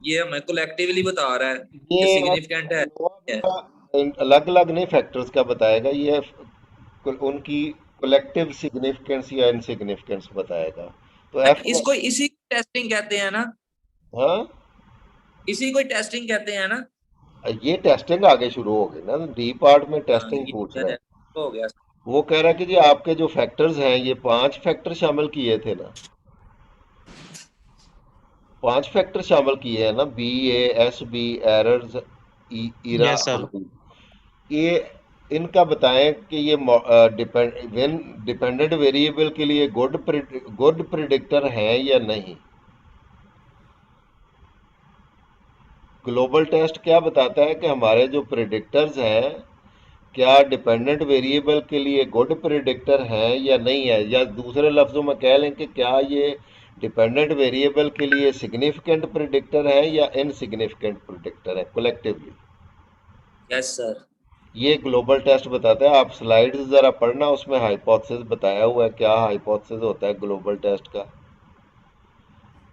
ये हमें कलेक्टिवली बता रहा है कि ये आप सिग्निफिकेंट है। अलग अलग नहीं फैक्टर्स का बताएगा, ये उनकी कलेक्टिव सिग्निफिकेंस या इनसिग्निफिकेंस बताएगा। तो एफ, इसको इसी टेस्टिंग कहते हैं ना। हाँ, इसी को टेस्टिंग कहते हैं ना। ये टेस्टिंग आगे शुरू हो गई ना, डी पार्ट में हाँ टेस्टिंग ये पूछ तो रहे है, हैं। हो गया। वो कह रहा है कि जी आपके जो फैक्टर्स हैं ये 5 फैक्टर शामिल किए थे ना, 5 फैक्टर शामिल किए हैं ना, B A S B errors, इरा यस सर। और बी, ये इनका बताएं कि ये डिपेंडेंट वेरिएबल के लिए गुड प्रिडिक्टर है या नहीं। ग्लोबल टेस्ट क्या बताता है कि हमारे जो प्रिडिक्टर्स हैं क्या डिपेंडेंट वेरिएबल के लिए गुड प्रिडिक्टर हैं या नहीं है, या दूसरे लफ्ज़ों में कह लें कि क्या ये डिपेंडेंट वेरिएबल के लिए सिग्निफिकेंट प्रिडिक्टर है या इनसिग्निफिकेंट प्रिडिक्टर है कलेक्टिवली। Yes sir. ये ग्लोबल टेस्ट बताता है। आप स्लाइड्स ज़रा पढ़ना, उसमें हाइपोथेसिस बताया हुआ है, क्या हाइपोथेसिस होता है ग्लोबल टेस्ट का। अब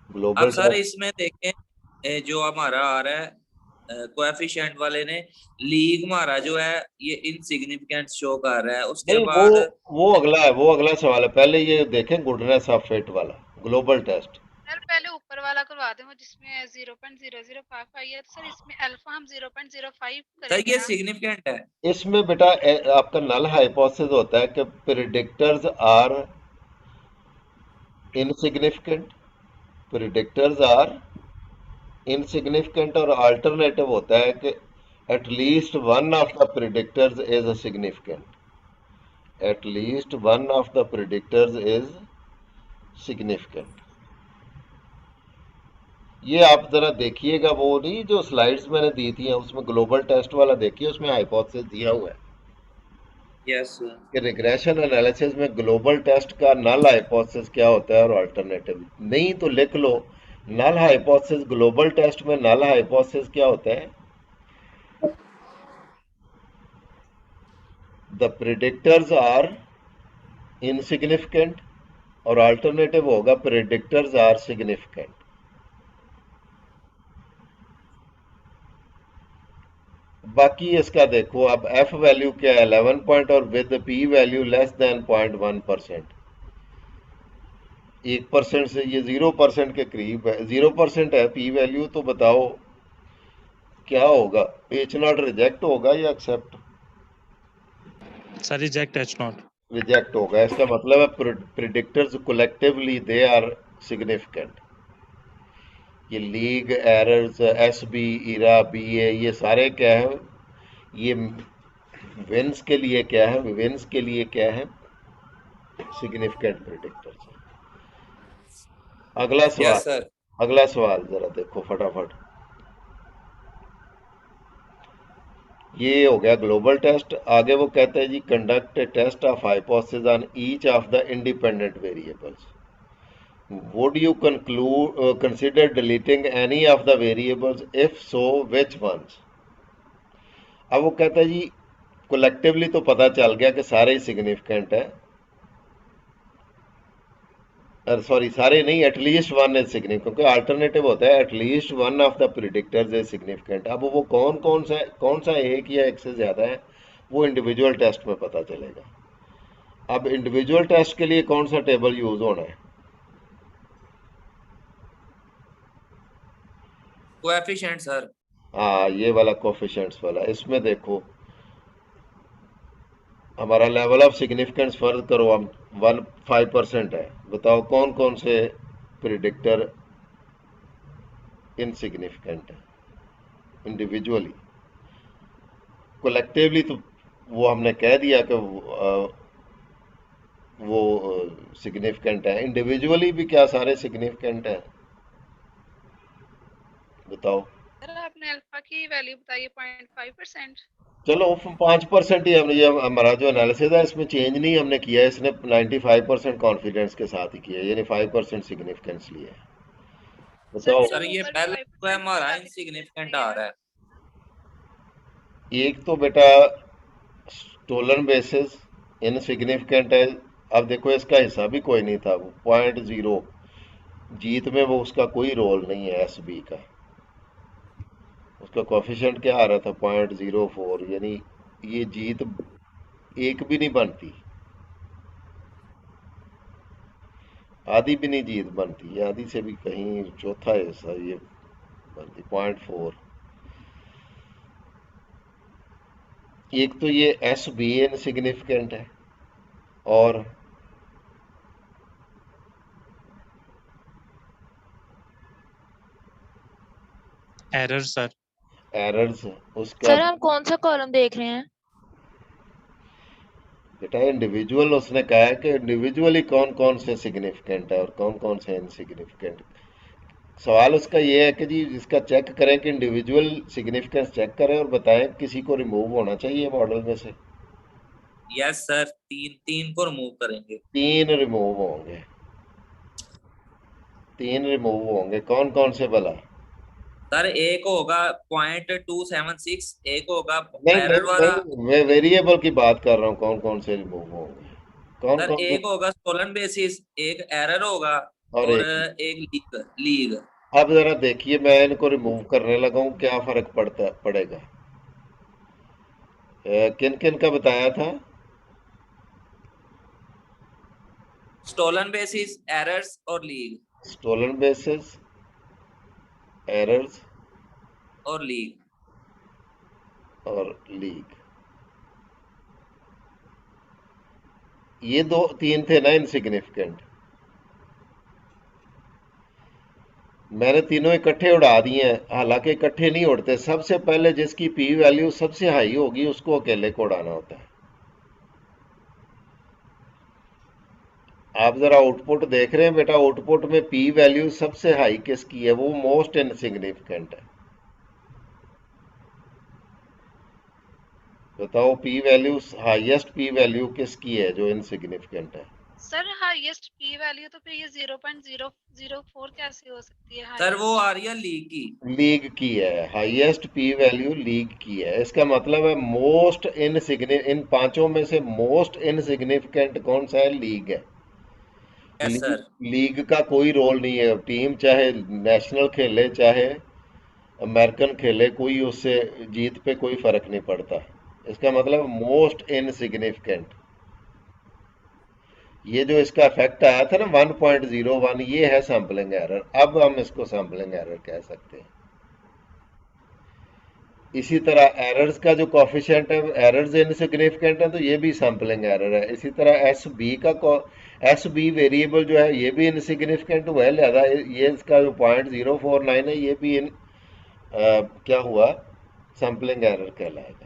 ग्लोबल सर टेस्ट, इसमें देखें, जो हमारा आ रहा है कोएफिशिएंट वाले ने, लीग हमारा जो है ये इनसिग्निफिकेंट शो कर रहा है, उसके नहीं बाद वो अगला है, वो अगला सवाल है। पहले ये देखें गुडनेस ऑफ फिट वाला ग्लोबल टेस्ट। सर पहले ऊपर वाला करवा दें, वो जिसमें 0.0055 है, तो सर इसमें अल्फा हम 0.05 सर करेंगे ये ना। सिग्निफिकेंट है। इसमें बेटा आपका नल हाइपोथेसिस होता है कि predictors are insignificant, predictors are insignificant, और अल्टरनेटिव होता है कि at least one of the predictors is a significant, at least one of the predictors is significant. ये आप जरा देखिएगा, वो नहीं जो स्लाइड्स मैंने दी थी उसमें ग्लोबल टेस्ट वाला देखिए, उसमें हाइपोथेसिस दिया हुआ है यस। कि रिग्रेशन एनालिसिस में ग्लोबल टेस्ट का नल हाइपोथेसिस क्या होता है और अल्टरनेटिव। नहीं तो लिख लो, नल हाइपोथेसिस ग्लोबल टेस्ट में नल हाइपोथेसिस क्या होता है, द प्रिडिक्टर्स आर इनसिग्निफिकेंट, और अल्टरनेटिव होगा प्रिडिक्टर्स आर सिग्निफिकेंट। बाकी इसका देखो, अब एफ वैल्यू क्या है, 11 पॉइंट, और with P value less than 0.1%, 1% से ये 0% के करीब है, 0% है पी वैल्यू। तो बताओ क्या होगा, एच नॉट रिजेक्ट होगा या accept? Sir reject H naught. Reject होगा। इसका मतलब है predictors collectively they are significant. ये लीग एरर्स एस बी इरा बी ए ये सारे क्या है, ये विंस के लिए क्या है, विंस के लिए क्या है, सिग्निफिकेंट प्रिडिक्टर्स। अगला यस सवाल, सर। अगला सवाल जरा देखो फटाफट। ये हो गया ग्लोबल टेस्ट। आगे वो कहते हैं जी conduct a test of hypothesis on each of the independent variables, would you conclude consider deleting any of the variables, if so which ones? अब वो कहता है जी कलेक्टिवली तो पता चल गया कि सारे ही सिग्निफिकेंट है, सॉरी सारे नहीं, एटलीस्ट वन इज सिग्निफिकेंट, क्योंकि अल्टरनेटिव होता है at least one of the predictors is significant. अब वो कौन सा एक या एक से ज्यादा है, वो इंडिविजुअल टेस्ट में पता चलेगा। अब इंडिविजुअल टेस्ट के लिए कौन सा टेबल यूज होना है? Coefficient sir. हाँ ये वाला कोफिशिएंट्स वाला। इसमें देखो हमारा लेवल ऑफ सिग्निफिकेंस फर्ज करो, हम 5% है। बताओ कौन कौन से प्रिडिक्टर इनसिग्निफिकेंट है इंडिविजुअली। कलेक्टिवली तो वो हमने कह दिया कि वो सिग्निफिकेंट है। इंडिविजुअली भी क्या सारे सिग्निफिकेंट हैं? बताओ। सर आपने अल्फा की वैल्यू बताई है 0.5%। चलो 5% ही हमने, ये हमारा जो एनालिसिस है इसमें चेंज नहीं हमने किया है, इसने 95% कॉन्फिडेंस के साथ ही किया है, यानी 5% सिग्निफिकेंस लिया है। सर बताओ। फिर सर वो ये ऊपर भी पहला जो है 5% की हमारा बात इनसिग्निफिकेंट रही है आ ना। रहा है। एक तो बेटा स्टोलन बेसिस इनसिग्निफिकेंट है। अब देखो इसका हिस्सा भी कोई नहीं था, वो 0.0, जीत में वो उसका कोई रोल नहीं है एस बी का। उसका कोफिशिएंट क्या आ रहा था 0.04, यानी ये जीत एक भी नहीं बनती, आधी भी नहीं जीत बनती, ये आधी से भी कहीं चौथा हिस्सा ये बनती 0.4। एक तो ये एस बी इनसिग्निफिकेंट है, और एरर सर। एरर्स उसका सर हम कौन सा कॉलम देख रहे हैं? बेटा इंडिविजुअल उसने कहा है कि इंडिविजुअली कौन कौन से सिग्निफिकेंट है और कौन कौन से इनसिग्निफिकेंट। सवाल उसका ये है कि जी इसका चेक करें कि इंडिविजुअल सिग्निफिकेंस चेक करें और बताएं किसी को रिमूव होना चाहिए मॉडल में से। यस सर, तीन तीन को रिमूव करेंगे। तीन रिमूव होंगे, तीन रिमूव होंगे, कौन कौन से भला? सर एक होगा 0.276, एक होगा नहीं एरर नहीं वाला। नहीं, मैं वेरिएबल की बात कर रहा हूँ, कौन कौन से रिमूव होंगे, कौन सर कौन से। एक होगा स्टोलन बेसिस, एक एरर होगा, और और एक, एक लीग लीग। अब जरा देखिए मैं इनको रिमूव करने लगा हूँ, क्या फर्क पड़ेगा। किन किन का बताया था? स्टोलन बेसिस, एरर्स और लीग। स्टोलन बेसिस, एरर्स और लीग। और लीग, ये दो तीन थे ना इनसिग्निफिकेंट। मैंने तीनों इकट्ठे उड़ा दिए हैं, हालांकि इकट्ठे नहीं उड़ते, सबसे पहले जिसकी पी वैल्यू सबसे हाई होगी उसको अकेले को उड़ाना होता है। आप जरा आउटपुट देख रहे हैं बेटा, आउटपुट में पी वैल्यू सबसे हाई किसकी है? वो मोस्ट इनसिग्निफिकेंट है। बताओ P value, highest P value किसकी है जो इनसिग्निफिकेंट है? सर हाईएस्ट पी वैल्यू तो फिर ये 0.004 कैसे हो सकती है सर वो highest? आ रही है लीग की। लीग की है, हाईएस्ट पी वैल्यू लीग की है। इसका मतलब है मोस्ट इन पांचों में से मोस्ट इनसिग्निफिकेंट कौन सा है? लीग है। Yes league, sir. लीग का कोई रोल नहीं है, टीम चाहे नेशनल खेले चाहे अमेरिकन खेले, कोई उससे जीत पे कोई फर्क नहीं पड़ता। इसका मतलब मोस्ट इनसिग्निफिकेंट। ये जो इसका इफेक्ट आया था ना 1.01, ये है सैम्पलिंग एरर। अब हम इसको सैम्पलिंग एरर कह सकते हैं। इसी तरह एरर्स का जो कॉफिशिएंट है, एरर्स इनसिग्निफिकेंट है तो ये भी सैम्पलिंग एरर है। इसी तरह एस बी वेरिएबल जो है ये भी इनसिग्निफिकेंट हुआ है, लिहाजा ये इसका जो 0.049 है ये भी क्या हुआ? सैम्पलिंग एरर कहलाएगा।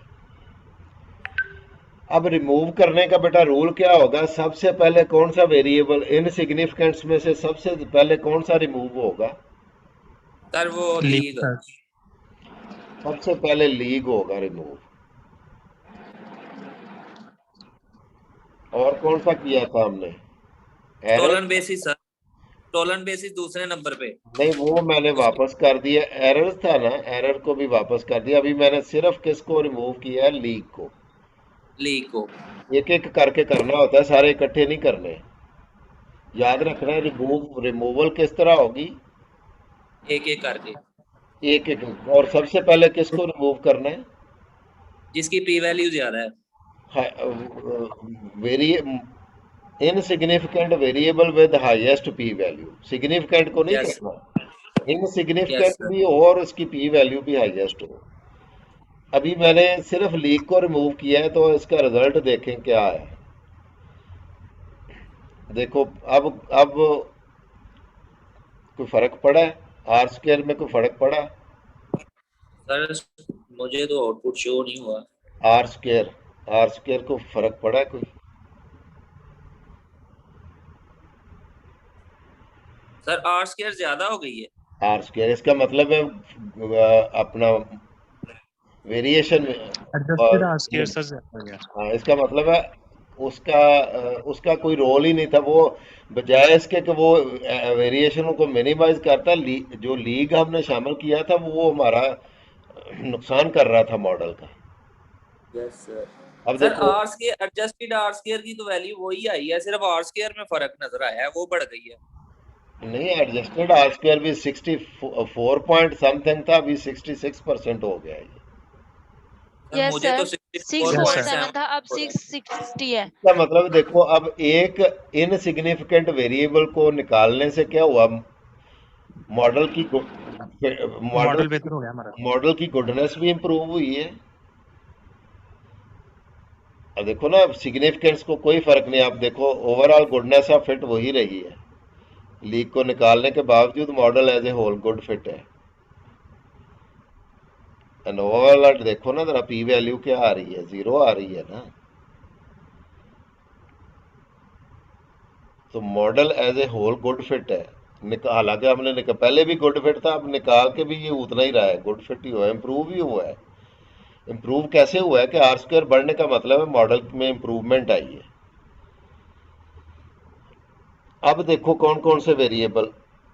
अब रिमूव करने का बेटा रूल क्या होगा? सबसे पहले कौन सा वेरिएबल इनसिग्निफिकेंट्स में से सबसे पहले कौन सा रिमूव होगा? सर वो लीग लीग। सर। सबसे पहले लीग होगा रिमूव। और कौन सा किया था हमने? Error? Stolen basis sir, stolen basis दूसरे नंबर पे। नहीं, वो मैंने वापस कर दिया। एरर था ना, एरर को भी वापस कर दिया। अभी मैंने सिर्फ किसको रिमूव किया है? लीग को। लीग को। एक एक करके करना होता है, सारे इकट्ठे नहीं करने। याद रखना है रिमूवल किस तरह होगी? एक एक करके। एक एक। और सबसे पहले किसको रिमूव करना है? जिसकी पी वैल्यू ज्यादा है। Very insignificant variable with highest P value, significant को नहीं यस। करना। Yes insignificant sir. भी हो और उसकी पी वैल्यू भी हाईएस्ट हो। अभी मैंने सिर्फ लीग को रिमूव किया है तो इसका रिजल्ट देखें क्या है। देखो अब कोई फर्क पड़ा है? आर स्क्वायर में कोई फर्क पड़ा? सर मुझे तो आउटपुट शो नहीं हुआ। आर स्क्वायर को फर्क पड़ा है कोई? सर आर स्क्वायर ज्यादा हो गई है। आर स्क्वायर इसका मतलब है अपना variation. Adjusted R square sir ज्यादा हो गया। हाँ, इसका मतलब है उसका कोई रोल ही नहीं था। वो बजाय इसके कि वो वेरिएशनों को मिनिमाइज करता, जो लीग हमने शामिल किया था वो हमारा नुकसान कर रहा था मॉडल का। Yes sir. अब सर देखो, R square, adjusted R square की तो वैल्यू वही आई है, सिर्फ आर स्क्वायर में फर्क नजर आया है, वो बढ़ गई है। नहीं, एडजस्टेड आर स्क्वायर भी 64 पॉइंट समथिंग था, अभी 66% हो गया है ये। सर यस मुझे तो सर 647 था, अब 64.7 660 है। इसका मतलब देखो, अब एक इनसिग्निफिकेंट वेरिएबल को निकालने से क्या हुआ, मॉडल की मॉडल बेहतर हो गया हमारा। मॉडल की गुडनेस भी इंप्रूव हुई है। अब देखो ना, सिग्निफिकेंस को कोई फर्क नहीं, आप देखो ओवरऑल गुडनेस ऑफ फिट वही रही है, लीक को निकालने के बावजूद model as a whole good fit है। एंड ओवरऑल देखो ना जरा, पी वैल्यू क्या आ रही है, 0 आ रही है ना। तो model as a whole good fit है। हालांकि हमने पहले भी गुड फिट था, अब निकाल के भी ये उतना ही रहा है, गुड फिट ही हुआ है, इम्प्रूव ही हुआ है। इम्प्रूव कैसे हुआ है कि आर स्क्वायर बढ़ने का मतलब है मॉडल में इम्प्रूवमेंट आई है। अब देखो कौन कौन से वेरिएबल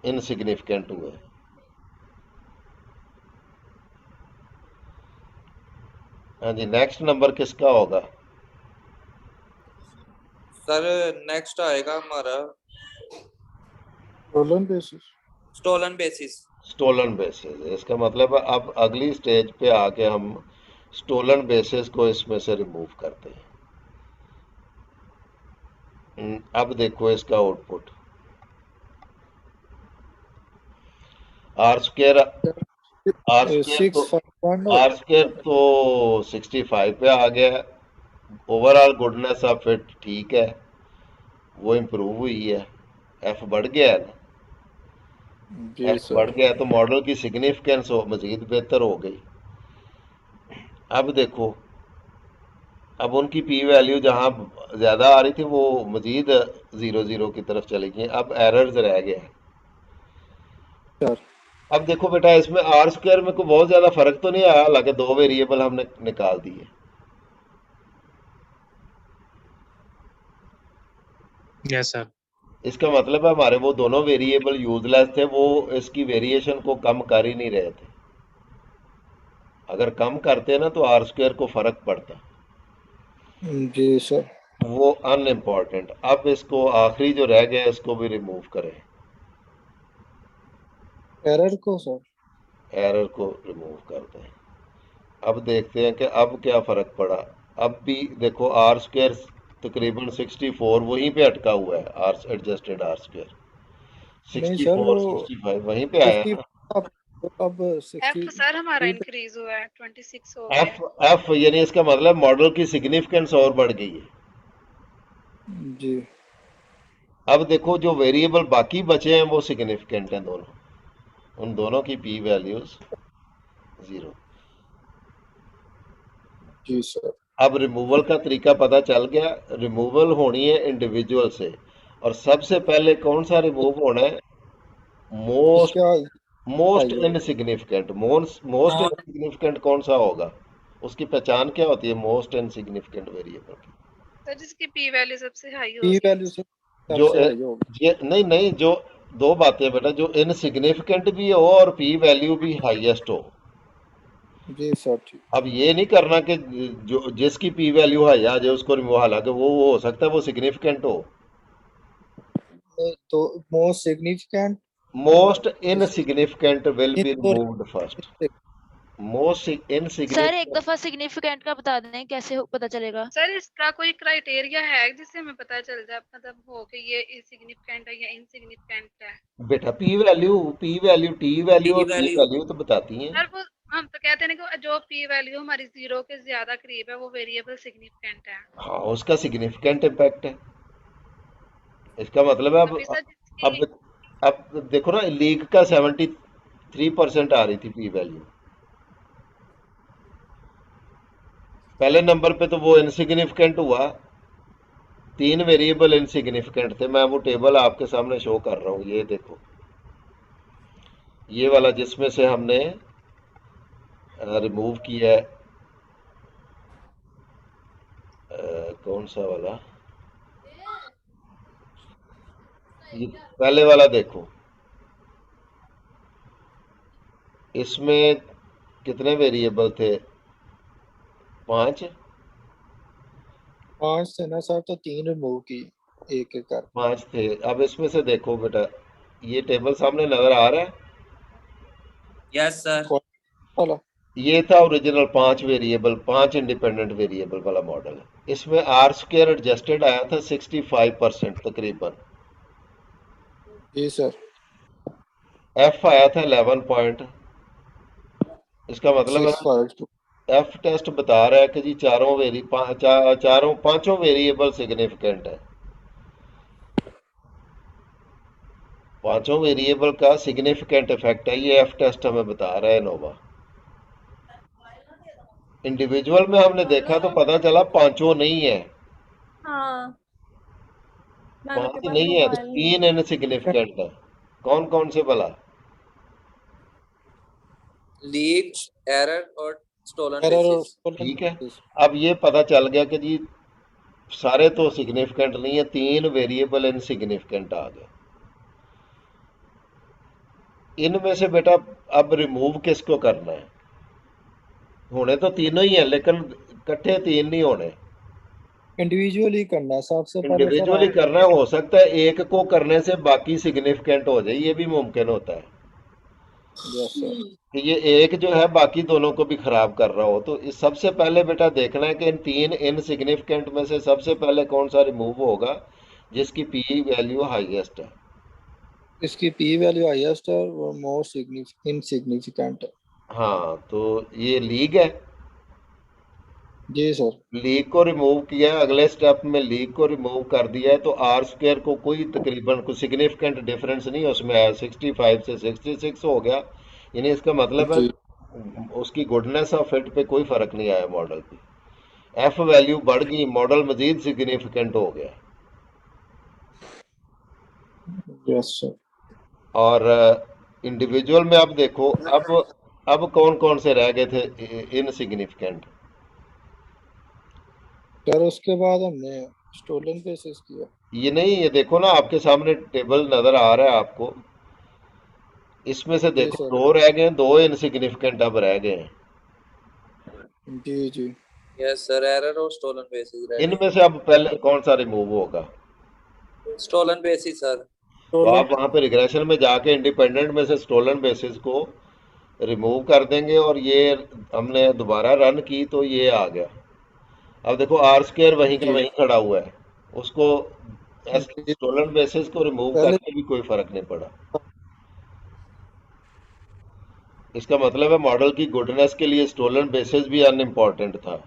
इनसिग्निफिकेंट हुए। हाँ जी, नेक्स्ट नंबर किसका होगा? सर नेक्स्ट आएगा हमारा stolen bases. Stolen bases. Stolen bases, इसका मतलब है अब अगली स्टेज पे आके हम स्टोलन बेसिस को इसमें से रिमूव करते हैं। अब देखो इसका output, R square R square तो 651 आर स्क्वायर तो 65 पे आ गया है। ओवरऑल गुडनेस ऑफ फिट ठीक है, वो इम्प्रूव हुई है, एफ बढ़ गया है ना। जी एफ बढ़ सर। गया तो मॉडल की सिग्निफिकेंस मजीद बेहतर हो गई। अब देखो, अब उनकी पी वैल्यू जहां ज्यादा आ रही थी वो मजीद 0 0 की तरफ चली गई, अब एरर्स रह गए हैं। सर अब देखो बेटा, इसमें आर स्क्वायर में कोई बहुत ज्यादा फर्क तो नहीं आया, हालांकि दो वेरिएबल हमने निकाल दिए। Yes sir. इसका मतलब है हमारे वो दोनों वेरिएबल यूजलेस थे, वो इसकी वेरिएशन को कम कर ही नहीं रहे थे। अगर कम करते ना तो आर स्क्वायर को फर्क पड़ता, जी सर। वो अनइम्पॉर्टेंट। अब इसको आखिरी जो रह गया इसको भी रिमूव करें, एरर को सर। एरर को रिमूव करते हैं। अब देखते हैं कि अब क्या फर्क पड़ा। अब भी देखो आर स्क्वायर तकरीबन 64 वहीं पे अटका हुआ है, आर एडजस्टेड आर स्क्वायर नहीं सर, वो 64 65 वहीं पे आया 50 ना। अब एफ सर हमारा 63 इंक्रीज हुआ है, 26 हो गया एफ है। एफ यानी इसका मतलब मॉडल की सिग्निफिकेंस और बढ़ गई है। जी। अब देखो जो वेरिएबल बाकी बचे हैं वो सिग्निफिकेंट हैं दोनों, उन दोनों की पी वैल्यूज 0। जी सर। अब रिमूवल का तरीका पता चल गया, रिमूवल होनी है इंडिविजुअल से, और सबसे पहले कौन सा रिमूव होना है? मोस्ट इसका मोस्ट चाहिए। इनसिग्निफिकेंट। मोस्ट इनसिग्निफिकेंट कौन सा होगा? उसकी पहचान क्या होती है मोस्ट इनसिग्निफिकेंट वेरिएबल की? सर जिसकी पी वैल्यू सबसे हाई पी होगी। वैल्यू से जो सबसे हाई होगा। ये नहीं नहीं, जो दो बातें बेटा, जो इनसिग्निफिकेंट भी हो और पी वैल्यू भी हाईएस्ट हो। जी सर ठीक। अब ये नहीं करना कि जो जिसकी पी वैल्यू हाई आ जाए उसको रिमूव, हालांकि वो हो सकता है वो सिग्निफिकेंट हो। नहीं तो most significant most insignificant will be इनको रिमूव्ड फर्स्ट। मोस्ट सर एक इनसिग्निफिकेंट, दफा सिग्निफिकेंट का बता दें, कैसे पता चलेगा? सर इसका कोई क्राइटेरिया है जिससे हमें पता चल जाए, मतलब हो कि ये सिग्निफिकेंट है या इनसिग्निफिकेंट है? बेटा P value, T value T और पी वैल्यू वैल्यू तो बताती हैं। सर वो हम तो कहते हैं ना कि जो पी वैल्यू हमारी 0 के ज्यादा करीब है वो वेरिएबल सिग्निफिकेंट है। हाँ, उसका सिग्निफिकेंट इम्पैक्ट है। इसका मतलब है अभी सर जिसकी अब अब देखो ना, लीग का 73% आ रही थी पी वैल्यू, पहले नंबर पे तो वो इनसिग्निफिकेंट हुआ। तीन वेरिएबल इनसिग्निफिकेंट थे, मैं वो टेबल आपके सामने शो कर रहा हूँ, ये देखो, ये वाला जिसमें से हमने रिमूव किया है, कौन सा वाला, ये पहले वाला देखो, इसमें कितने वेरिएबल थे? 5। 5 थे ना सर, तो 3 रिमूव की, एक एक कर। 5 थे। अब इसमें से देखो बेटा, ये टेबल सामने नजर आ रहा है? Yes sir. वाला ये था ओरिजिनल 5 इंडिपेंडेंट वेरिएबल वाला मॉडल है। इसमें आर स्क्वायर एडजस्टेड आया था 65% तकरीबन। जी सर। एफ आया था 11 पॉइंट। इसका मतलब है 652 एफ टेस्ट बता रहा है कि जी पांचों वेरिएबल सिग्निफिकेंट है। पांचों वेरिएबल का सिग्निफिकेंट इफेक्ट है, ये एफ टेस्ट हमें बता रहा है नोवा। इंडिविजुअल में हमने देखा तो पता चला पांचों नहीं है, हाँ मैम के पांच पास नहीं है, तो मोबाइल नहीं 3 इनसिग्निफिकेंट है। कौन कौन से भला? लीक, एरर और स्टोलन एरर और बेसिस। stolen ठीक है, basis। अब ये पता चल गया कि जी सारे तो सिग्निफिकेंट नहीं है, 3 वेरिएबल इनसिग्निफिकेंट आ गए। इनमें से बेटा अब रिमूव किसको करना है? होने तो तीनों ही है, लेकिन इकट्ठे 3 नहीं होने, इंडिविजुअली करना है सबसे पहले सर इंडिविजुअली आप। करना है। हो सकता है एक को करने से बाकी सिग्निफिकेंट हो जाए, ये भी मुमकिन होता है यस सर। कि ये एक जो है बाकी दोनों को भी खराब कर रहा हो। तो इस सबसे पहले बेटा देखना है कि इन 3 इनसिग्निफिकेंट में से सबसे पहले कौन सा रिमूव होगा जिसकी पी वैल्यू हाईएस्ट है। इसकी पी वैल्यू हाईएस्ट है और मोस्ट इनसिग्निफिकेंट है। हाँ, तो ये लीग है। जी सर। लीग को रिमूव किया है, अगले स्टेप में लीग को रिमूव कर दिया है, तो आर स्क्वायर को कोई तकरीबन कोई सिग्निफिकेंट डिफरेंस नहीं उसमें आया, 65 से 66 हो गया। यानी इसका मतलब है जी उसकी गुडनेस ऑफ फिट पे कोई फर्क नहीं आया मॉडल पे। एफ वैल्यू बढ़ गई, मॉडल मजीद सिग्निफिकेंट हो गया। Yes sir. और इंडिविजुअल में अब देखो, अब कौन कौन से रह गए थे इनसिग्निफिकेंट? सर उसके बाद हमने स्टोलन बेसिस किया। ये नहीं, ये देखो ना आपके सामने टेबल नजर आ रहा है आपको, इसमें से जी देखो सर। 2 रह गए हैं, 2 इनसिग्निफिकेंट अब रह गए हैं। जी जी। यस सर, एरर और स्टोलन बेसिस रह गए। इनमें से अब पहले कौन सा रिमूव होगा? Stolen basis sir. तो स्टोलन आप वहां पे रिग्रेशन में जाके इंडिपेंडेंट में से स्टोलन बेसिस को रिमूव कर देंगे, और ये हमने दोबारा रन की तो ये आ गया। अब देखो आर स्क्वायर वहीं का जी वहीं खड़ा हुआ है, उसको जी। स्टोलन बेसिस को रिमूव पहले करके भी कोई फर्क नहीं पड़ा। इसका मतलब है मॉडल की गुडनेस के लिए स्टोलन बेसिस भी अनइम्पॉर्टेंट था।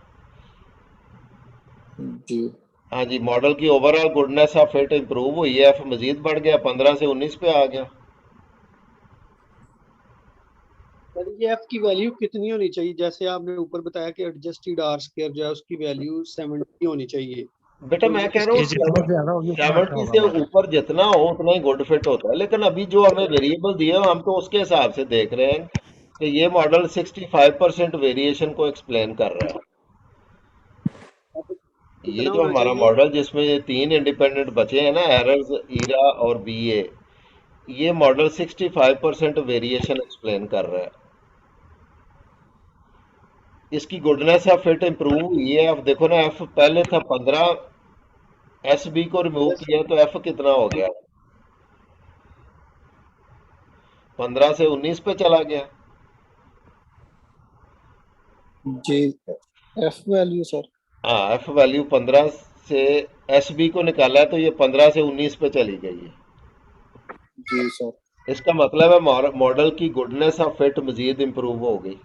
जी हाँ जी, मॉडल की overall goodness of fit improve हुई है, एफ मजीद बढ़ गया, 15 से 19 पे आ गया। सर ये एफ की वैल्यू कितनी होनी चाहिए? जैसे आपने ऊपर बताया कि एडजस्टेड आर स्क्वायर जो है उसकी वैल्यू 70 होनी चाहिए। बेटा तो मैं कह रहा ये हूँ जितना ज्यादा होगी उतना अच्छा 70 होगा से हमारा। ऊपर जितना हो उतना ही गुड फिट होता है, लेकिन अभी जो हमें वेरिएबल दिए हो हम तो उसके हिसाब से देख रहे हैं कि ये मॉडल 65% वेरिएशन को एक्सप्लेन कर रहा है। ये कितना जो होना हमारा चाहिए? मॉडल जिसमें ये 3 इंडिपेंडेंट बचे हैं ना, एरर्स, ईरा और बीए, ये मॉडल 65% वेरिएशन एक्सप्लेन कर रहा है। इसकी गुडनेस ऑफ फिट इंप्रूव हुई है। अब देखो ना, एफ पहले था 15, एस बी को रिमूव किया तो एफ कितना हो गया? 15 से 19 पे चला गया। जी। F value sir. हाँ, एफ वैल्यू 15 से एस बी को निकाला है तो ये 15 से 19 पे चली गई है। जी सर। इसका मतलब है मॉडल की गुडनेस ऑफ फिट मजीद इंप्रूव हो गई।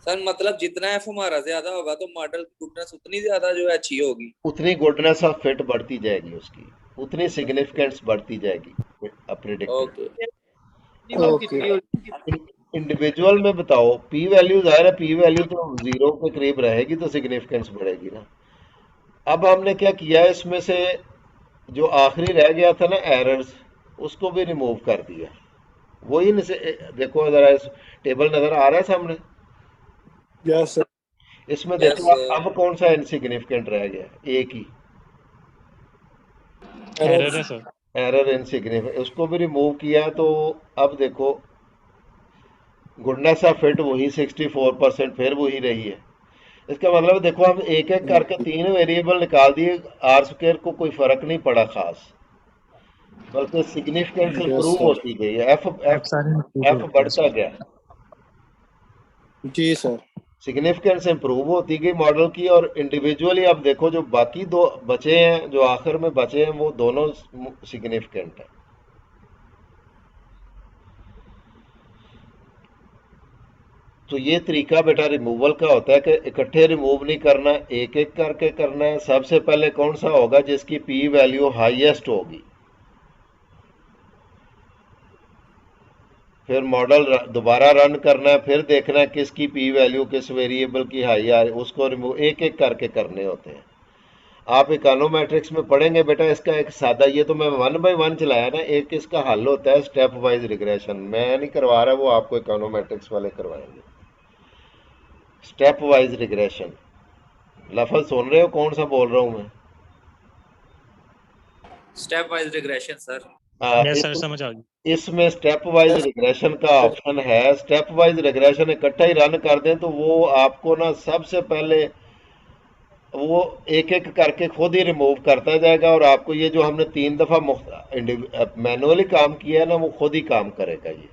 सर मतलब जितना एफ हमारा ज्यादा होगा तो मॉडल की गुडनेस उतनी ज्यादा जो है अच्छी होगी। उतनी गुडनेस ऑफ फिट बढ़ती जाएगी उसकी, उतनी सिग्निफिकेंस बढ़ती जाएगी प्रिडिक्टेड। ओके। Minimum okay. कितनी होनी? इंडिविजुअल में बताओ, पी वैल्यू ज़ाहिर है, पी वैल्यू तो 0 के करीब रहेगी तो सिग्निफिकेंस बढ़ेगी ना। अब हमने क्या किया, इसमें से जो आखिरी रह गया था ना एरर्स, उसको भी रिमूव कर दिया। वही न से देखो जरा, इस टेबल नजर आ रहा है सामने, यस सर। इसमें यस देखो अब कौन सा इनसिग्निफिकेंट रह गया? एक ही एरर है सर। एरर इनसिग्निफिकेंट, उसको भी रिमूव किया। तो अब देखो गुडनेस ऑफ फिट वही 64%, फिर वही रही है। इसका मतलब देखो हम एक एक करके 3 वेरिएबल निकाल दिए, आर स्क्वायर को कोई फर्क नहीं पड़ा खास। बल्कि सिग्निफिकेंस Yes, इंप्रूव sir. होती गई है, एफ अब एफ सारे एफ बढ़ता गया, जी सर। सिग्निफिकेंस इंप्रूव होती गई मॉडल की। और इंडिविजुअली अब देखो जो बाकी दो बचे हैं, जो आखिर में बचे हैं, वो दोनों सिग्निफिकेंट है। तो ये तरीका बेटा रिमूवल का होता है कि इकट्ठे रिमूव नहीं करना, एक एक करके करना है। सबसे पहले कौन सा होगा जिसकी पी वैल्यू हाईएस्ट होगी, फिर मॉडल दोबारा रन करना है, फिर देखना है किसकी पी वैल्यू किस वेरिएबल की हाई आ रही, उसको रिमूव एक एक करके करने होते हैं। आप इकोनोमेट्रिक्स में पढ़ेंगे बेटा इसका एक सादा, ये तो मैं 1 बाय 1 चलाया ना, एक इसका हल होता है स्टेप वाइज रिग्रेशन। मैं नहीं करवा रहा, वो आपको इकोनोमेट्रिक्स वाले करवाएंगे। स्टेप वाइज रिग्रेशन, लफज सुन रहे हो कौन सा बोल रहा हूं मैं? Step wise regression sir. Yes sir, इस, समझ आ गई। इसमें स्टेप वाइज रिग्रेशन का ऑप्शन है। स्टेप वाइज रिग्रेशन इकट्ठा ही रन कर दें तो वो आपको ना सबसे पहले वो एक एक करके खुद ही रिमूव करता जाएगा, और आपको ये जो हमने 3 दफा मैनुअली काम किया है ना, वो खुद ही काम करेगा। ये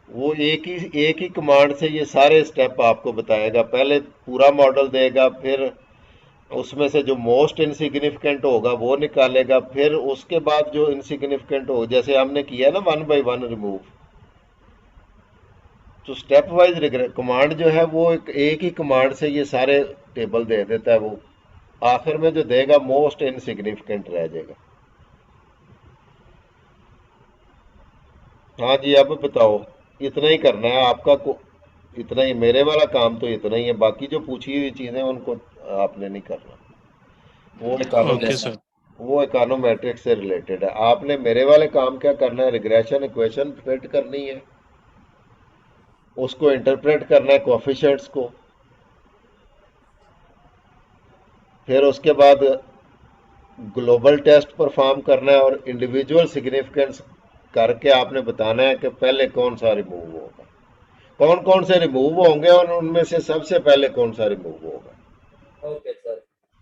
वो एक ही कमांड से ये सारे स्टेप आपको बताएगा। पहले पूरा मॉडल देगा, फिर उसमें से जो मोस्ट इनसिग्निफिकेंट होगा वो निकालेगा, फिर उसके बाद जो इनसिग्निफिकेंट हो, जैसे हमने किया ना 1 बाय 1 रिमूव। तो स्टेप वाइज कमांड जो है वो एक ही कमांड से ये सारे टेबल दे देता है। वो आखिर में जो देगा मोस्ट इनसिग्निफिकेंट रह जाएगा। हाँ जी, अब बताओ, इतना ही करना है आपका इतना ही, मेरे वाला काम तो इतना ही है। बाकी जो पूछी हुई चीजें उनको आपने नहीं करना, ओके सर। वो इकोनोमेट्रिक्स से रिलेटेड है। आपने मेरे वाले काम क्या करना है, रिग्रेशन इक्वेशन फिट करनी है, उसको इंटरप्रेट करना है कोएफिशिएंट्स को, फिर उसके बाद ग्लोबल टेस्ट परफॉर्म करना है, और इंडिविजुअल सिग्निफिकेंस करके आपने बताना है कि पहले कौन सा रिमूव होगा, कौन कौन से रिमूव होंगे, और उनमें से सबसे पहले कौन सा रिमूव होगा। Okay sir.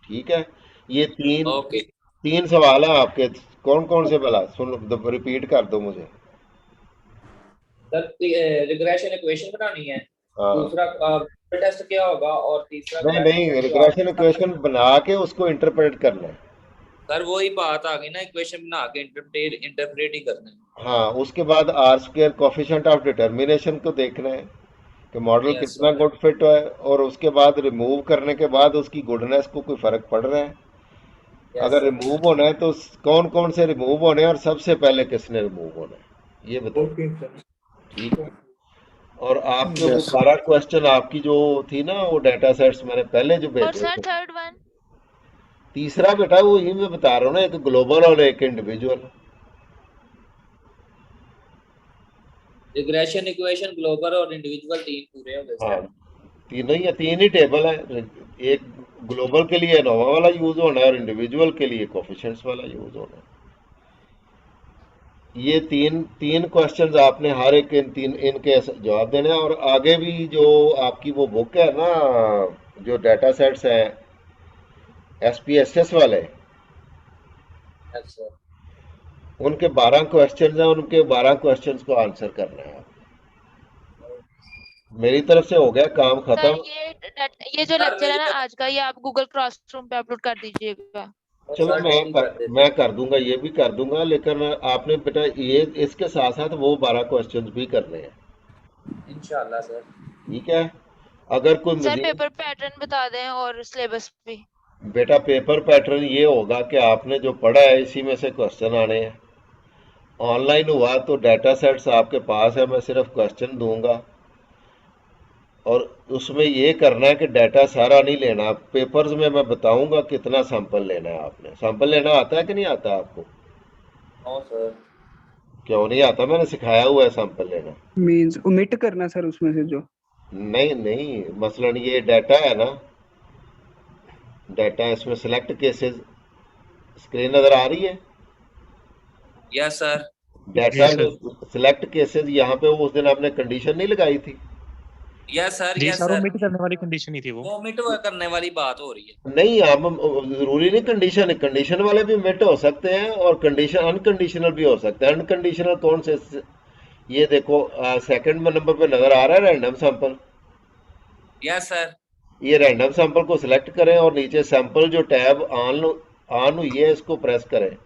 ठीक है, ये ओके तीन सवाल है आपके। कौन कौन से भला सुन, रिपीट कर दो मुझे। सर, रिग्रेशन इक्वेशन बनानी है, हाँ, दूसरा टेस्ट क्या होगा, और तीसरा नहीं नहीं, कोएफिशिएंट जो रिग्रेशन आपने इक्वेशन बना के उसको इंटरप्रेट करना है। सर वही बात आ गई ना, इक्वेशन बना के इंटरप्रेट ही करना है। हाँ, उसके बाद R square coefficient of determination को देखना है कि मॉडल यस कितना सर। गुड फिट है, और उसके बाद रिमूव करने के बाद उसकी गुडनेस को कोई फर्क पड़ रहा है। यस अगर सर। रिमूव होना है तो कौन कौन से रिमूव होने हैं, और सबसे पहले किसने रिमूव होना है, ये बताओ। Okay sir. ठीक है। और आपके वो Yes, sir. 12 क्वेश्चन आपकी जो थी ना, वो डाटा सेट्स मैंने पहले जो और भेजे सर थे। Third one? तीसरा बेटा वो ही मैं बता रहा हूँ ना, एक ग्लोबल और एक इंडिविजुअल। रिग्रेशन इक्वेशन, ग्लोबल और इंडिविजुअल, तीन पूरे हो गए हाँ, सर। तीनों ही, तीन ही टेबल है। एक ग्लोबल के लिए नोवा वाला यूज होना है, और इंडिविजुअल के लिए कोफिशिएंट्स वाला यूज होना है। ये तीन तीन क्वेश्चंस आपने हर एक इनके जवाब देने हैं। और आगे भी जो आपकी वो बुक है ना, जो डाटा सेट्स हैं SPSS वाले, यस सर। उनके 12 क्वेश्चंस हैं, उनके 12 क्वेश्चंस को आंसर करना है। मेरी तरफ से हो गया काम सर खत्म। ये जो सर लेक्चर है मेरी ना तरफ आज का, ये आप गूगल क्लासरूम पे अपलोड कर दीजिएगा। चलो सर डेली कर देते मैं कर दूंगा, ये भी कर दूंगा, लेकिन आपने बेटा ये इसके साथ साथ वो 12 क्वेश्चंस भी करने हैं। हैं इंशाल्लाह सर। ठीक है। अगर कोई सर मजीद पेपर पैटर्न बता दें और सिलेबस भी। बेटा पेपर पैटर्न ये होगा कि आपने जो पढ़ा है इसी में से क्वेश्चन आने हैं। ऑनलाइन हुआ तो डाटा सेट्स आपके पास है, मैं सिर्फ क्वेश्चन दूंगा, और उसमें ये करना है कि डाटा सारा नहीं लेना। पेपर्स में मैं बताऊंगा कितना सैंपल लेना है। आपने सैंपल लेना आता है कि नहीं आता आपको? No sir. क्यों नहीं आता? मैंने सिखाया हुआ है सैंपल लेना। मींस ओमिट करना सर उसमें से जो। नहीं नहीं, मसलन ये डाटा है ना, डाटा इसमें सिलेक्ट केसेस, स्क्रीन नजर आ रही है? Yes sir. डाटा जी सर। जो सिलेक्ट केसेस, यहाँ पे वो उस दिन आपने कंडीशन नहीं लगाई थी यस सर, जी यस सर, सर, ओमिट करने वाली कंडीशन ही थी वो। वोमिट करने वाली बात हो रही है। नहीं, हम जरूरी नहीं कंडीशन, कंडीशन वाले भी मिट हो सकते हैं और कंडीशन अनकंडीशनल भी हो सकते हैं। अनकंडीशनल कौन से? ये देखो सेकंड नंबर पे नजर आ रहा है रैंडम सैंपल। यस सर, ये रैंडम सैंपल को सिलेक्ट करें और नीचे सैंपल जो टैब ऑन हुई है इसको प्रेस करें।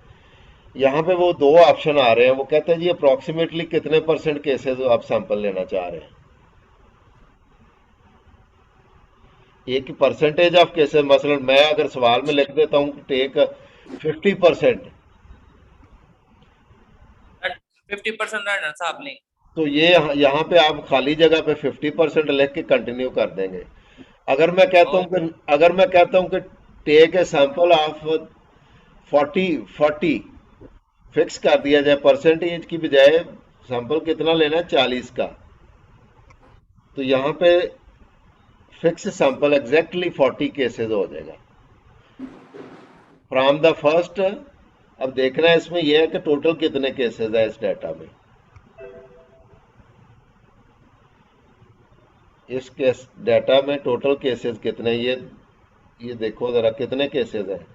यहाँ पे वो दो ऑप्शन आ रहे हैं, वो कहते हैं जी अप्रोक्सीमेटली कितने % केसेस आप सैंपल लेना चाह रहे हैं। एक परसेंटेज ऑफ केसेस, मसलन मैं अगर सवाल में लिख देता हूँ टेक 50%, 50% रैंडम सैंपलिंग, तो ये यहाँ पे आप खाली जगह पे 50% लिख के कंटिन्यू कर देंगे। अगर मैं कहता हूँ कि take a sample of 40 fix कर दिया जाए, परसेंटेज की बजाय सैंपल कितना लेना है 40 का, तो यहाँ पे फिक्स सैंपल एग्जैक्टली 40 केसेस हो जाएगा फ्रॉम द फर्स्ट। अब देखना है इसमें यह है कि टोटल कितने केसेस है इस डाटा में। इस केस डाटा में टोटल केसेस कितने, ये देखो जरा कितने केसेस हैं।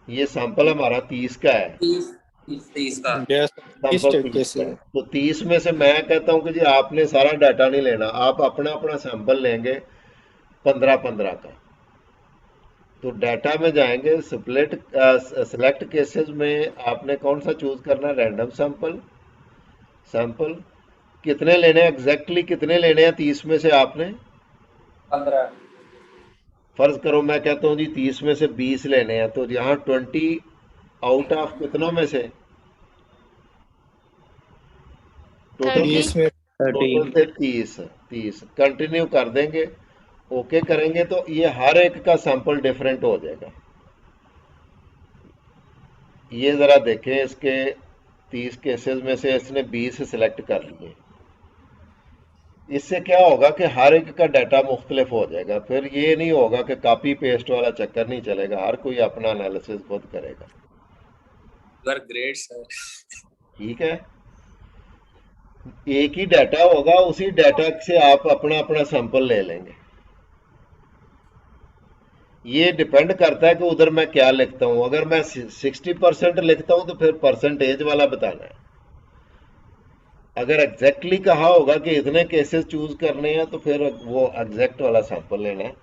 ये सैंपल हमारा 30 का है, 30 का। Yes, सैंपल 30 का cases है। तो 30 में से मैं कहता हूं कि जी आपने सारा डाटा नहीं लेना, आप अपना अपना सैंपल लेंगे 15-15 का। तो डाटा में जाएंगे, सिलेक्ट केसेस में आपने कौन सा चूज करना है? रैंडम सैंपल कितने लेने हैं, एग्जैक्टली कितने लेने हैं 30 में से आपने? 15। फर्ज करो मैं कहता हूँ जी 30 में से 20 लेने हैं, तो यहाँ 20 आउट ऑफ कितनों में से? टोटल 30 में टोटल से 30 कंटिन्यू कर देंगे, ओके करेंगे तो ये हर एक का सैंपल डिफरेंट हो जाएगा। ये जरा देखें, इसके 30 केसेस में से इसने 20 सिलेक्ट कर लिए। इससे क्या होगा कि हर एक का डाटा मुख्तलिफ हो जाएगा। फिर ये नहीं होगा कि कॉपी पेस्ट वाला चक्कर नहीं चलेगा, हर कोई अपना एनालिसिस खुद करेगा। You are great sir. ठीक है, एक ही डाटा होगा, उसी डाटा से आप अपना अपना सैंपल ले लेंगे। ये डिपेंड करता है कि उधर मैं क्या लिखता हूं। अगर मैं 60% लिखता हूं तो फिर परसेंटेज वाला बताना है। अगर एग्जैक्टली कहा होगा कि इतने केसेस चूज करने हैं तो फिर वो एग्जैक्ट वाला सैंपल लेना है।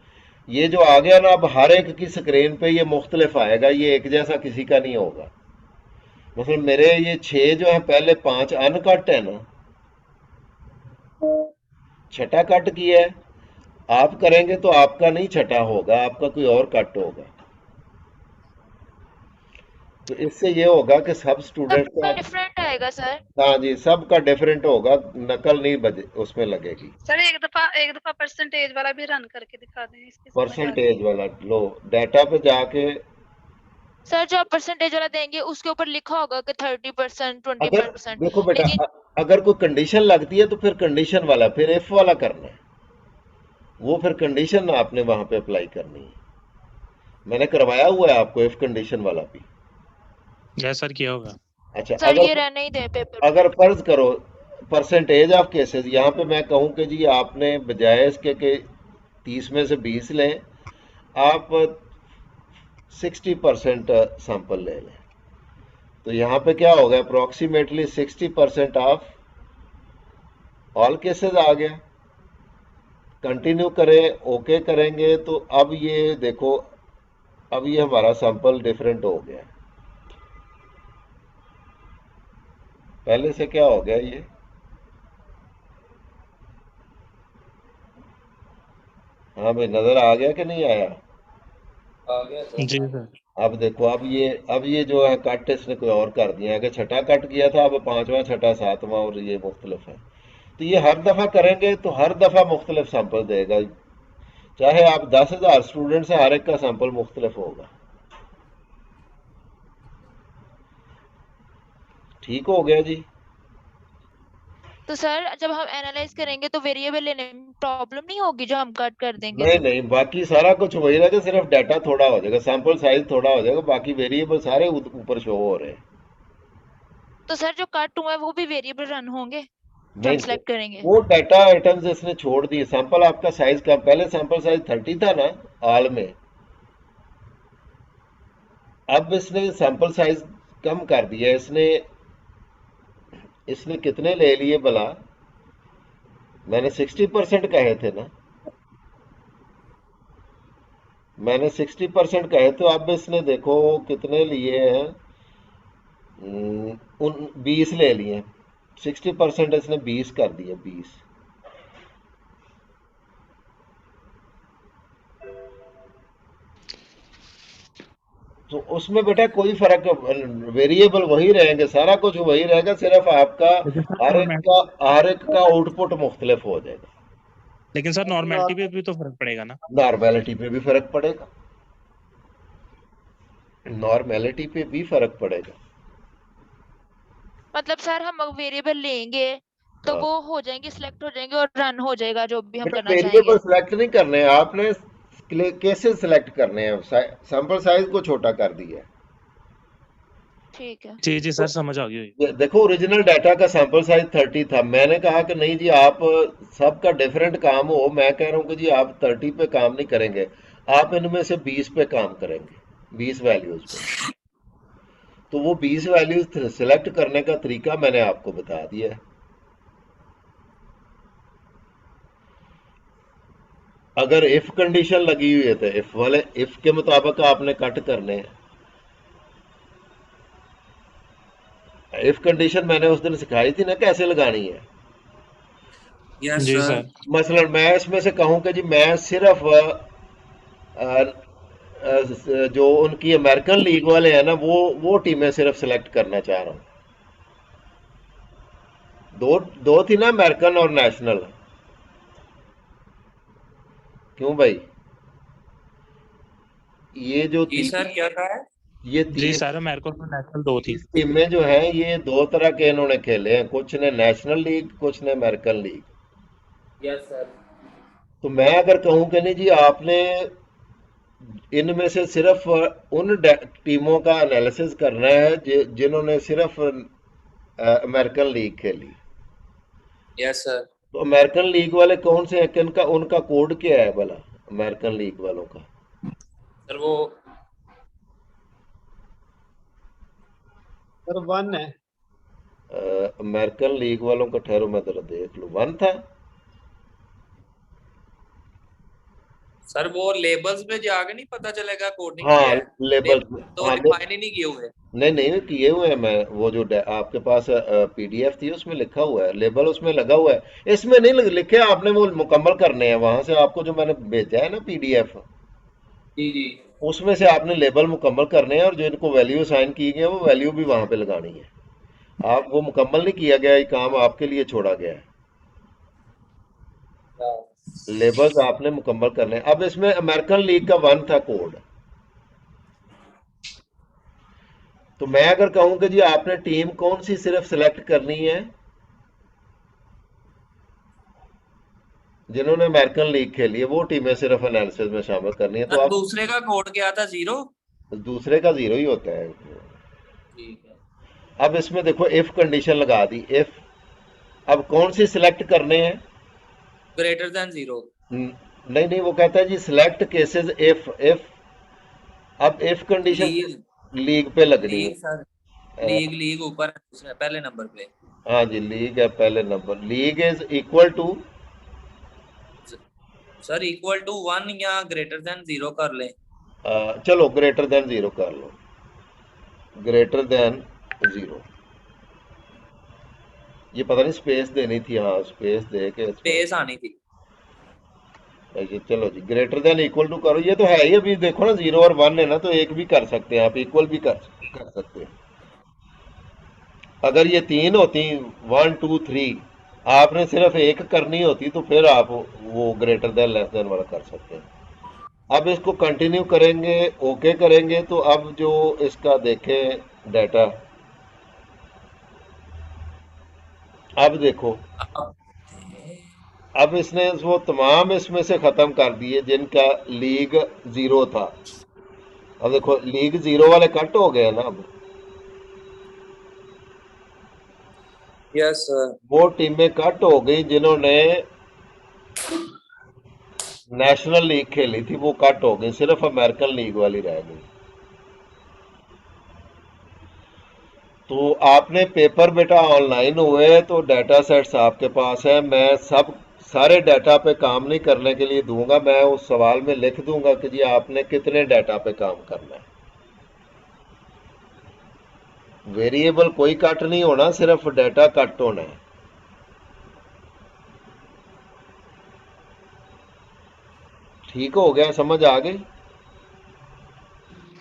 ये जो आ गया ना, अब हर एक की स्क्रीन पे ये मुख्तलिफ आएगा, ये एक जैसा किसी का नहीं होगा। मतलब मेरे ये 6 जो है, पहले 5 अनकट है ना, छठा कट किया है। आप करेंगे तो आपका नहीं छठा होगा, आपका कोई और कट होगा। तो इससे ये होगा कि सब स्टूडेंट का डिफरेंट आएगा सर। हाँ जी, सबका डिफरेंट होगा, नकल नहीं बजे उसमें लगेगी। सर एक दफा परसेंटेज वाला भी रन करके दिखा दें, इसकी समझ आ रही है। परसेंटेज वाला लो, डाटा पे जाके सर जो आप परसेंटेज वाला देंगे उसके ऊपर लिखा होगा कि 30%, अगर 20%। देखो बेटा, लेकिन अगर कोई कंडीशन लगती है तो फिर कंडीशन वाला, फिर इफ वाला करना है, वो फिर कंडीशन आपने वहां पे अप्लाई करनी है। मैंने करवाया हुआ है आपको इफ कंडीशन वाला भी। यस सर, किया होगा। अच्छा, सर ये रहने ही दे पेपर। अगर फर्ज करो परसेंटेज ऑफ केसेस, यहाँ पे मैं कहूँ कि जी आपने बजाय इसके कि 30 में से 20 लें, आप 60% सैंपल ले लें। तो यहाँ पे क्या होगा, अप्रोक्सीमेटली 60% ऑफ ऑल केसेस आ गया। कंटिन्यू करें, ओके करेंगे तो अब ये देखो, अब ये हमारा सैंपल डिफरेंट हो गया। पहले से क्या हो गया, ये हाँ भाई, नजर आ गया कि नहीं आया? आ गया सर। जी सर। अब देखो, अब ये जो है कट इसने कोई और कर दिया है कि छठा कट किया था, अब 5वां, छठा, 7वां और ये मुख्तलिफ है। तो ये हर दफा करेंगे तो हर दफा मुख्तलिफ सैंपल देगा, चाहे आप 10,000 स्टूडेंट से, हर एक का सैंपल मुख्तलिफ होगा। ठीक हो गया जी। तो सर जब हम एनालाइज करेंगे तो वेरिएबल लेने में प्रॉब्लम नहीं होगी जो हम कट कर देंगे नहीं तो? नहीं, बाकी सारा कुछ वही रहेगा, सिर्फ डाटा थोड़ा हो जाएगा, सैंपल साइज थोड़ा हो जाएगा, बाकी वेरिएबल सारे ऊपर शो हो रहे हैं। तो सर जो कट हुआ है वो भी वेरिएबल रन होंगे जो नहीं हम सेलेक्ट करेंगे? वो डाटा आइटम्स इसने छोड़ दिए। सैंपल आपका साइज का पहले सैंपल साइज 30 था ना ऑल में, अब इसने सैंपल साइज कम कर दिया। इसने कितने ले लिए भला? मैंने 60% कहे थे ना, मैंने 60% कहे, तो अब इसने देखो कितने लिए हैं, उन 20 ले लिए। 60% इसने 20 कर दिया, 20। तो उसमें बेटा कोई फर्क, वेरिएबल वही रहेंगे, सारा कुछ वही रहेगा, सिर्फ आपका लेकिन सर हर एक का आउटपुट मुख्तलिफ हो जाएगा। लेकिन सर नॉर्मेलिटी पे भी तो फर्क पड़ेगा ना? नॉर्मेलिटी पे भी फर्क पड़ेगा, नॉर्मेलिटी पे भी फर्क पड़ेगा। मतलब सर हम वेरिएबल लेंगे तो हाँ। वो हो जाएंगे, सिलेक्ट हो जाएंगे और रन हो जाएगा जो भी हम बेटा करना वेरिएबल चाहेंगे। सिलेक्ट नहीं करने हैं आपने, केसेस सिलेक्ट करने हैं। सैंपल साइज को छोटा कर दिया है। ठीक है। जी जी सर समझ आ गई। देखो ओरिजिनल डाटा का सैंपल साइज 30 था, मैंने कहा कि नहीं जी आप सबका डिफरेंट काम हो, मैं कह रहा हूँ कि जी आप 30 पे काम नहीं करेंगे, आप इनमें से 20 पे काम करेंगे, 20 वैल्यूज पे। तो वो 20 वैल्यूज सिलेक्ट करने का तरीका मैंने आपको बता दिया है। अगर इफ कंडीशन लगी हुई है तो इफ वाले, इफ के मुताबिक आपने कट करने हैं। इफ कंडीशन मैंने उस दिन सिखाई थी ना कैसे लगानी है। यस जी सर। सर। मसलन मैं इसमें से कहूं कि जी मैं सिर्फ जो उनकी अमेरिकन लीग वाले हैं ना वो टीमें सिर्फ सिलेक्ट करना चाह रहा हूं। दो थी ना, अमेरिकन और नेशनल। क्यों भाई? ये जो जी सर क्या कहा है? ये जी सर मेरे को तो नेशनल 2 थी। 30 टीमें जो हैं ये दो तरह के इन्होंने खेले हैं, कुछ ने नेशनल लीग, कुछ ने अमेरिकन लीग। Yes sir. तो मैं अगर कहूं कि नहीं जी आपने इनमें से सिर्फ उन टीमों का एनालिसिस करना है जिन्होंने सिर्फ अमेरिकन लीग खेली। Yes sir. तो अमेरिकन लीग वाले कौन से हैं, किनका उनका कोड क्या है भला अमेरिकन लीग वालों का? सर वो सर 1 है। अमेरिकन लीग वालों का ठहरो मैं जरा देख लूं, 1 था। सर वो लेबल्स में जाके नहीं पता चलेगा कोडिंग हाँ क्या है? लेबल, तो हाँ डिफाइन ही नहीं किए हुए। नहीं किए हुए हैं। मैं वो जो आपके पास पीडीएफ थी उसमें लिखा हुआ है, लेबल उसमें लगा हुआ है। इसमें नहीं लिखे, आपने वो मुकम्मल करने हैं वहां से। आपको जो मैंने भेजा है ना पीडीएफ, जी जी। उसमें से आपने लेबल मुकम्मल करने हैं और जो इनको वैल्यू असाइन की गई है वो वैल्यू भी वहां पे लगानी है। आप वो मुकम्मल नहीं किया गया, ये काम आपके लिए छोड़ा गया है। लेबल्स आपने मुकम्मल करने हैं। अब इसमें अमेरिकन लीग का 1 था कोड। तो मैं अगर कहूं कि जी आपने टीम कौन सी सिर्फ सिलेक्ट करनी है, जिन्होंने अमेरिकन लीग खेली है वो टीमें सिर्फ एनालिसिस में शामिल करनी है। तो सर आप दूसरे का कोड क्या था? 0? दूसरे का 0 ही होता है। ठीक है। अब इसमें देखो इफ कंडीशन लगा दी, इफ। अब कौन सी सिलेक्ट करने हैं? Greater than 0। नहीं वो कहता है जी सिलेक्ट केसेस इफ। अब इफ कंडीशन लीग पे लगनी लीग सर, है। लीग ऊपर है, दूसरे पहले नंबर पे। हाँ जी लीग है पहले नंबर। League is equal to, sir equal to 1 या ग्रेटर देन 0 कर लें। चलो ग्रेटर देन 0 कर लो, ग्रेटर देन 0। ये पता नहीं स्पेस देनी थी, हाँ स्पेस दे के स्पेस आनी थी। चलो जी ग्रेटर देन इक्वल टू करो। ये तो है ही, अभी देखो ना 0 और 1 है ना, तो एक भी कर सकते हैं आप, इक्वल भी कर सकते हैं। अगर ये 3 होती 1 2 3, आपने सिर्फ एक करनी होती तो फिर आप वो ग्रेटर देन लेस देन वाला कर सकते हैं। अब इसको कंटिन्यू करेंगे, ओके करेंगे, तो अब जो इसका देखें डाटा, अब देखो अब इसने वो तमाम इसमें से खत्म कर दिए जिनका लीग 0 था। अब देखो लीग 0 वाले कट हो गए ना। Yes sir. वो टीमें कट हो गई जिन्होंने नेशनल लीग खेली थी, वो कट हो गई, सिर्फ अमेरिकन लीग वाली रह गई। तो आपने पेपर बेटा ऑनलाइन हुए तो डाटा सेट्स आपके पास है। मैं सब सारे डाटा पे काम नहीं करने के लिए दूंगा, मैं उस सवाल में लिख दूंगा कि जी आपने कितने डाटा पे काम करना है। वेरिएबल कोई कट नहीं होना, सिर्फ डाटा कट होना है। ठीक हो गया, समझ आ गई?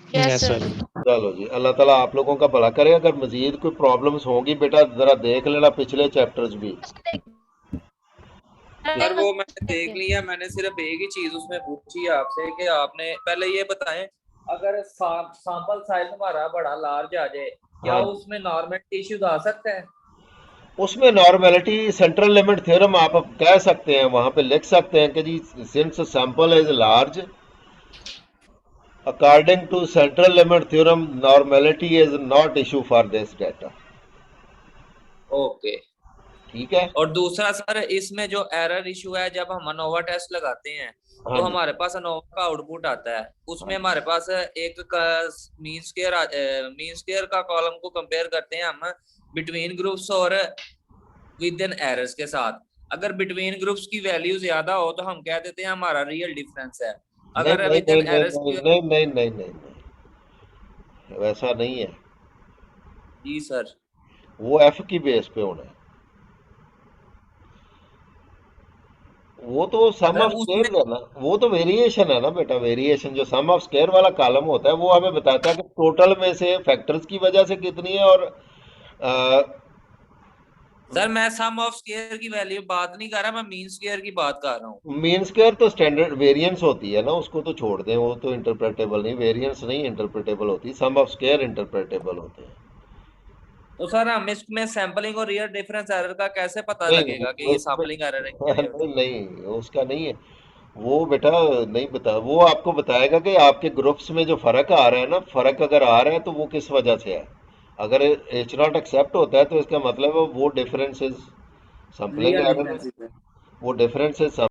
Yes yes sir. सर। चलो जी, अल्लाह ताला आप लोगों का भला करे। अगर मजीद कोई प्रॉब्लम्स होंगी बेटा जरा देख लेना पिछले चैप्टर्स भी। सर वो मैंने देख लिया, मैंने सिर्फ एक ही चीज उसमें पूछी है आपसे कि आपने पहले ये बताएं, अगर सैंपल साइज हमारा बड़ा लार्ज आ जाए, क्या हाँ, उसमें नॉर्मल इश्यूज आ सकता है? उसमें नॉर्मेलिटी सेंट्रल लिमिट थ्योरम आप कह सकते हैं, वहां पे लिख सकते हैं कि जी since sample is large according to central limit theorem normality is not issue for this data. Okay. ठीक है। और दूसरा सर, इसमें जो एरर इशू है, जब हम अनोवा टेस्ट लगाते हैं हाँ तो जी, हमारे पास अनोवा का आउटपुट आता है, उसमें हमारे पास एक मीन स्क्वायर का कॉलम को कंपेयर करते हैं हम बिटवीन ग्रुप्स और विद इन एरर्स के साथ। अगर बिटवीन ग्रुप्स की वैल्यू ज्यादा हो तो हम कह देते हैं हमारा रियल डिफरेंस है। नहीं अगर नहीं विद नहीं इन नहीं एरर्स नहीं की। नहीं नहीं नहीं नहीं नहीं, वैसा नहीं है। जी सर। वो एफ की बेस पे होना है। वो तो सम सर ऑफ उसमें स्क्वायर है ना, वो तो वेरिएशन है ना बेटा। वेरिएशन जो सम ऑफ स्क्वायर वाला कॉलम होता है वो हमें बताता है कि टोटल में से फैक्टर्स की वजह से कितनी है। और सर मैं सम ऑफ स्क्वायर की वैल्यू बात नहीं कर रहा, मैं मीन स्क्वायर की बात कर रहा हूँ। मीन स्क्वायर तो स्टैंडर्ड वेरिएंस होती है ना, उसको तो छोड़ दें, वो तो इंटरप्रेटेबल नहीं, वेरिएंस नहीं इंटरप्रेटेबल होती, सम ऑफ स्क्वायर इंटरप्रेटेबल होते हैं। तो सर हम इसमें सैंपलिंग और रियल डिफरेंस एरर का कैसे पता नहीं लगेगा कि नहीं ये उसमें सैंपलिंग एरर है या रियल? नहीं नहीं, उसका नहीं है। वो बेटा नहीं बता, वो आपको बताएगा कि आपके ग्रुप्स में जो फर्क आ रहा है ना, फर्क अगर आ रहा है तो वो किस वजह से है। अगर एच नॉट एक्सेप्ट होता है तो इसका मतलब है वो डिफरेंसेस सैम्पलिंग रियल एरर है, डिफरेंसेस है। वो डिफरेंसेस